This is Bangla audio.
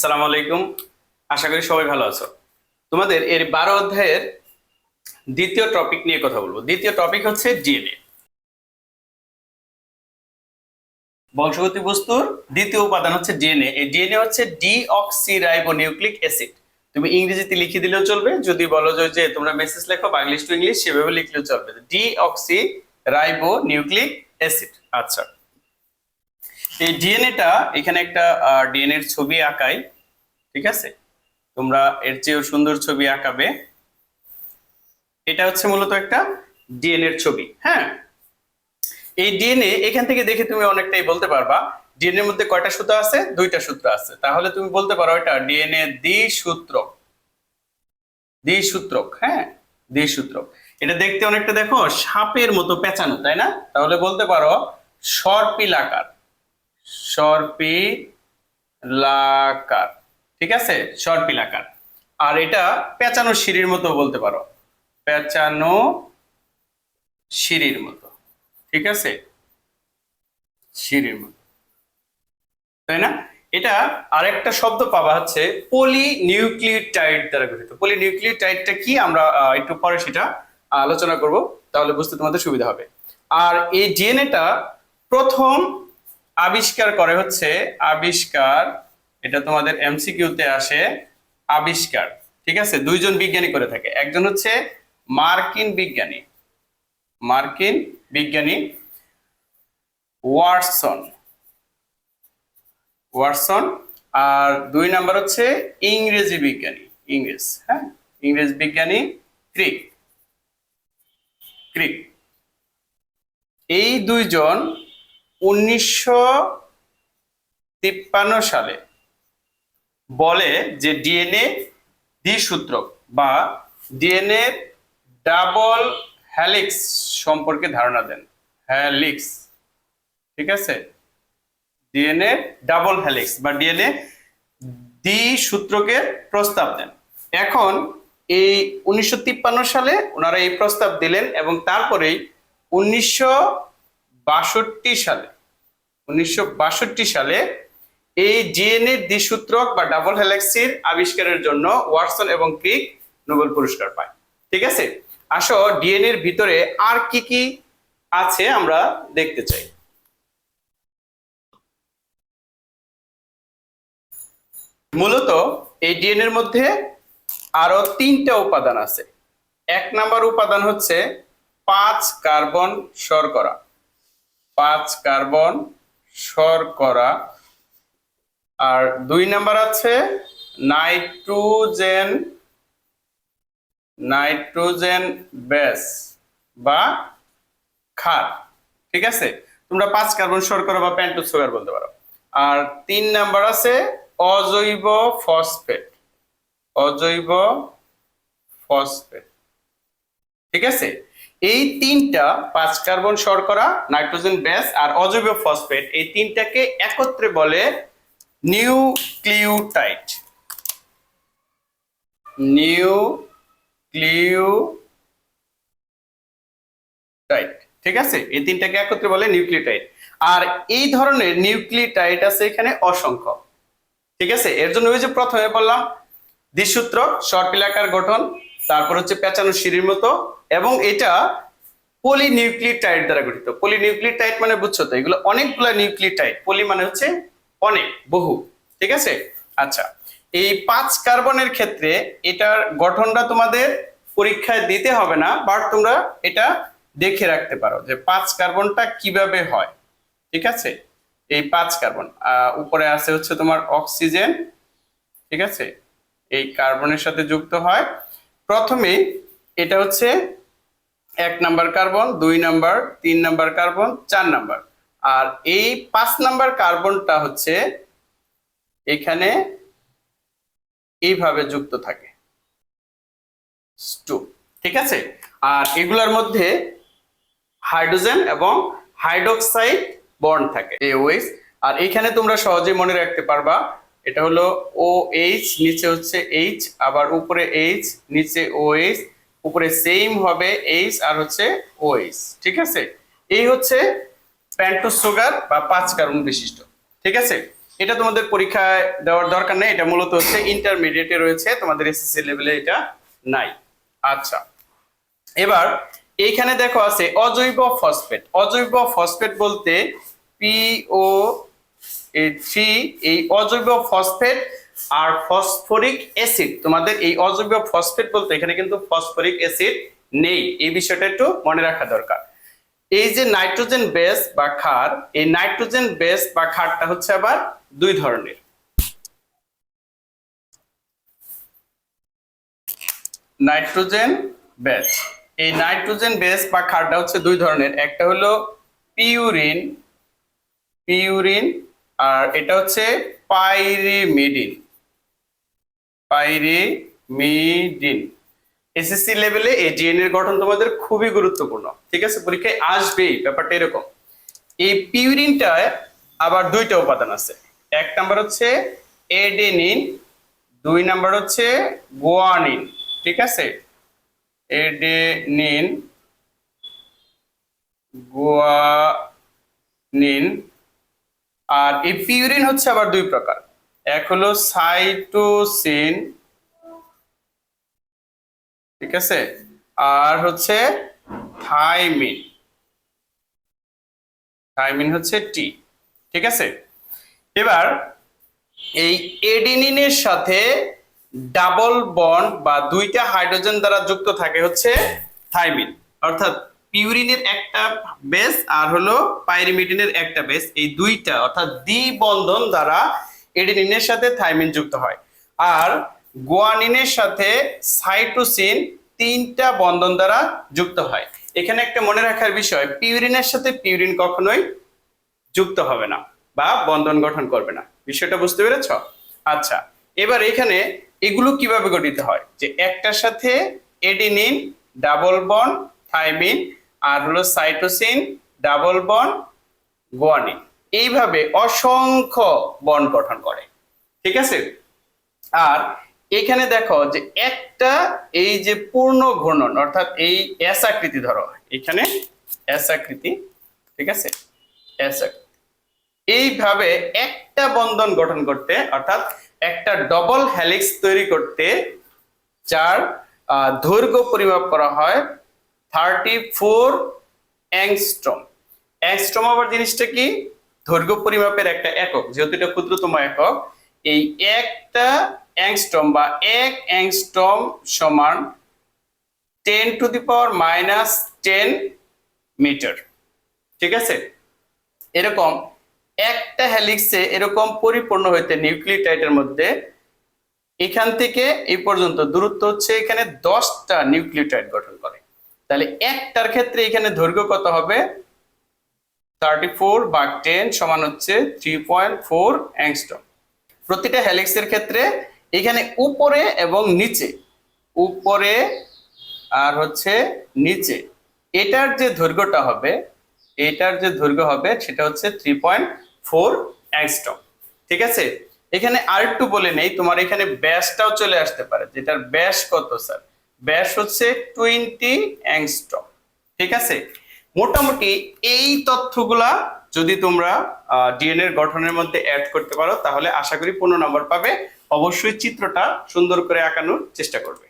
আসসালামু আলাইকুম। আশা করি সবাই ভালো আছো। তোমাদের এর 12 অধ্যায়ের দ্বিতীয় টপিক নিয়ে কথা বলবো। দ্বিতীয় টপিক হচ্ছে ডিএনএ। বংশগতি বস্তুর দ্বিতীয় উপাদান হচ্ছে ডিএনএ। এই ডিএনএ হচ্ছে ডিঅক্সিরাইবোনিউক্লিক অ্যাসিড। তুমি ইংরেজিতে লিখে দিলেও চলবে, যদি বলো যে তোমরা মেসেজ লেখো বা ইংলিশ টু ইংলিশ সেভাবে লিখলেও চলবে। Deoxyribonucleic acid. আচ্ছা, এই ডিএনএটা এখানে একটা ডিএনএ এর ছবি আঁকাই, ঠিক আছে? তোমরা এর চেয়েও সুন্দর ছবি আঁকাবে। এটা হচ্ছে মূলত একটা ডিএনএ এর ছবি। হ্যাঁ, এই ডিএনএ এখান থেকে দেখে তুমি অনেকটাই বলতে পারবা ডিএনএ এর মধ্যে কয়টা সূত্র আছে। দুইটা সূত্র আছে, তাহলে তুমি বলতে পারো এটা ডিএনএ দ্বিসূত্রক। দ্বিসূত্রক, হ্যাঁ, দ্বিসূত্রক। এটা দেখতে অনেকটা দেখো সাপের মতো পেঁচানো, তাই না? তাহলে বলতে পারো সর্পিলাকার। সর্পিলাকার, ঠিক আছে, সর্পিলাকার। আর এটা পেঁচানো সিঁড়ির মতো বলতে পারো, পেঁচানো সিঁড়ির মতো, ঠিক আছে, সিঁড়ির মতো, তাই না? এটা আরেকটা শব্দ পাবা হচ্ছে পলিনিউক্লিওটাইড দ্বারা গঠিত। পলিনিউক্লিওটাইডটা কি আমরা একটু পরে সেটা আলোচনা করব, তাহলে বুঝতে তোমাদের সুবিধা হবে। আর এই ডিএনএটা প্রথম আবিষ্কার করে হচ্ছে আবিষ্কার, এটা তোমাদের এমসিকিউতে আসে, আবিষ্কার, ঠিক আছে, দুইজন বিজ্ঞানী করে থাকে। একজন হচ্ছে মার্কিন বিজ্ঞানী, মার্কিন বিজ্ঞানী ওয়াটসন, ওয়াটসন। আর দুই নাম্বার হচ্ছে ইংরেজি বিজ্ঞানী, ইংরেজ, হ্যাঁ, ইংরেজ বিজ্ঞানী ক্রিক, ক্রিক। এই দুইজন 1953 সালে বলে যে ডিএনএ দ্বিসূত্রক বা ডিএনএ ডাবল হেলিক্স সম্পর্কে ধারণা দেন। হেলিক্স, ঠিক আছে, ডিএনএ ডাবল হেলিক্স বা ডিএনএ দ্বিসূত্রকের প্রস্তাব দেন। এখন এই 1953 সালে ওনারা এই প্রস্তাব দিলেন এবং তারপরেই 1962 সালে, 1962 সালে এই ডিএনএ দ্বিসূত্রক বা ডাবল হেলিক্সের আবিষ্কারের জন্য ওয়াটসন এবং ক্রিক নোবেল পুরস্কার পায়। ঠিক আছে, আসো ডিএনএ এর ভিতরে আর কি কি আছে আমরা দেখতে চাই। মূলত এই ডিএনএ এর মধ্যে আরো তিনটা উপাদান আছে। এক নাম্বার উপাদান হচ্ছে 5 কার্বন শর্করা, 5 কার্বন শর্করা। আর দুই নাম্বার আছে নাইট্রোজেন, নাইট্রোজেন বেস বা ক্ষার, ঠিক আছে, তোমরা 5 কার্বন শর্করা বা পেন্টোজ সুগার বলতে পারো। আর তিন নাম্বার আছে অজৈব ফসফেট, অজৈব ফসফেট, ঠিক আছে। এই তিনটা 5 কার্বন শর্করা, নাইট্রোজেন বেস আর অজৈব ফসফেট, এই তিনটাকে একত্রে বলে নিউক্লিওটাইড, নিউক্লিওটাইড, ঠিক আছে। এই তিনটাকে একত্রে বলে নিউক্লিওটাইড। আর এই ধরনের নিউক্লিওটাইড আছে এখানে অসংখ্য, ঠিক আছে। এর জন্য ওই যে প্রথমে বললাম দ্বিসূত্রক, সর্পিলাকার গঠন, তারপর হচ্ছে পেঁচানো সিঁড়ির মতো, এবং এটা পলিনিউক্লিওটাইড দ্বারা গঠিত। পলিনিউক্লিওটাইড মানে বুঝছো তো, এগুলো অনেকগুলা নিউক্লিওটাইড। পলি মানে হচ্ছে অনেক, বহু, ঠিক আছে। আচ্ছা, এই 5 কার্বনের ক্ষেত্রে এটার গঠনটা তোমাদের পরীক্ষায় দিতে হবে না, বাট তোমরা এটা দেখে রাখতে পারো যে 5 কার্বনটা কিভাবে হয়, ঠিক আছে। এই 5 কার্বন উপরে আছে হচ্ছে তোমার অক্সিজেন, ঠিক আছে, এই কার্বনের সাথে যুক্ত হয়। প্রথমে এটা হচ্ছে 1 number carbon, 2 number, 3 number carbon, 4 number. আর এই 5 নাম্বার কার্বনটা হচ্ছে এখানে এইভাবে যুক্ত থাকে, ঠিক আছে। আর এগুলোর মধ্যে হাইড্রোজেন এবং হাইড্রোক্সাইড বন্ড থাকে, OH। আর এখানে তোমরা সহজে মনে রাখতে পারবা এটা হলো OH, নিচে হচ্ছে H, আবার উপরে H, নিচে OH, উপরে সেম হবে H আর হচ্ছে OH, ঠিক আছে। এই হচ্ছে পেন্টোজ সুগার বা 5 কার্বন বিশিষ্ট, ঠিক আছে। এটা তোমাদের পরীক্ষায় দেওয়ার দরকার নেই, এটা মূলত হচ্ছে ইন্টারমিডিয়েটে রয়েছে, তোমাদের এসএসসি লেভেলে এটা নাই। আচ্ছা, এবার এইখানে দেখো আছে অজৈব ফসফেট। অজৈব ফসফেট বলতে PO3, এই অজৈব ফসফেট আর ফসফরিক অ্যাসিড। তোমাদের এই অজৈব ফসফেট বলতে এখানে কিন্তু ফসফরিক অ্যাসিড নেই, এই বিষয়টা একটু মনে রাখা দরকার। এই যে নাইট্রোজেন বেস বা ক্ষার, এই নাইট্রোজেন বেস বা ক্ষারটা হচ্ছে আবার দুই ধরনের। নাইট্রোজেন বেস, এই নাইট্রোজেন বেস বা ক্ষারটা হচ্ছে দুই ধরনের, একটা হলো পিউরিন, পিউরিন, আর এটা হচ্ছে পাইরিমিডিন, পাইরিমিডিন। এসএসসি লেভেলে এই ডিএনএ এর গঠন তোমাদের খুবই গুরুত্বপূর্ণ, ঠিক আছে, পরীক্ষায় আসবেই, ব্যাপারটা এরকম। এই পিউরিনটায় আবার দুইটা উপাদান আছে, এক নাম্বার হচ্ছে এডেনিন, দুই নাম্বার হচ্ছে গুয়ানিন, ঠিক আছে, এডেনিন, গুয়ানিন। আর এই পিউরিন হচ্ছে আবার দুই প্রকার, এক হলো সাইটোসিন, ঠিক আছে, আর হচ্ছে থাইমিন, থাইমিন হচ্ছে টি, ঠিক আছে। এবার এই এডেনিনের সাথে ডাবল বন্ড বা দুইটা হাইড্রোজেন দ্বারা যুক্ত থাকে হচ্ছে থাইমিন, অর্থাৎ পিউরিনের একটা বেস আর হলো পাইরিমিডিনের একটা বেস, এই দুইটা অর্থাৎ দ্বিবন্ধন দ্বারা এডেনিনের সাথে থাইমিন যুক্ত হয়। আর গুয়ানিনের সাথে সাইটোসিন তিনটা বন্ধন দ্বারা যুক্ত হয়। এখানে একটা মনে রাখার বিষয়, পিউরিনের সাথে পিউরিন কখনোই যুক্ত হবে না বা বন্ধন গঠন করবে না, বিষয়টা বুঝতে পেরেছ? আচ্ছা, এবার এখানে এগুলো কিভাবে গঠিত হয়, যে একটার সাথে এডেনিন ডাবল বন্ড থাইমিন, আর হলো সাইটোসিন ডাবল বন্ড গুয়ানিন, এইভাবে অসংখ্য বন্ড গঠন করে, ঠিক আছে। আর এখানে দেখো যে একটা এই যে পূর্ণ ঘূর্ণন, অর্থাৎ এই এস আকৃতি, ধরো এখানে এস আকৃতি, ঠিক আছে, এস আকৃতি, এইভাবে একটা বন্ধন গঠন করতে, অর্থাৎ একটা ডবল হেলিক্স তৈরি করতে, যার দৈর্ঘ্য পরিমাপ করা হয় 34 অ্যাংস্ট্রম। অ্যাংস্ট্রম আবার জিনিসটা কি? দৈর্ঘ্য পরিমাপের একটা একক, যেহেতু এটা ক্ষুদ্রতম একক। এই একটা অ্যাংস্ট্রম বা এক অ্যাংস্ট্রম সমান 10⁻⁻10 মিটার, ঠিক আছে। এরকম একটা হেলিক্সে এরকম পরিপূর্ণ হইতে নিউক্লিওটাইডের মধ্যে এখান থেকে এই পর্যন্ত দূরত্ব হচ্ছে এখানে 10টা নিউক্লিওটাইড গঠন করে। তাহলে একটার ক্ষেত্রে এখানে দৈর্ঘ্য কত হবে? 34/10 সমান হচ্ছে 3.4 অ্যাংস্ট্রম। প্রতিটা হেলিক্সের ক্ষেত্রে এখানে উপরে এবং নিচে, উপরে আর হচ্ছে নিচে, এটার যে দৈর্ঘ্যটা হবে, এটার যে দৈর্ঘ্য হবে সেটা হচ্ছে 3.4 অ্যাংস্ট্রম, ঠিক আছে। এখানে আরেকটু বলে নেই, তোমার এখানে ব্যাসটাও চলে আসতে পারে, যেটার ব্যাস কত স্যার? ব্যাস হচ্ছে 20 অ্যাংস্ট্রম, ঠিক আছে। মোটামুটি এই তথ্যগুলা যদি তোমরা ডিএনএ এর গঠনের মধ্যে অ্যাড করতে পারো, তাহলে আশা করি 15 নম্বর পাবে। অবশ্যই চিত্রটা সুন্দর করে আঁকানোর চেষ্টা করবে।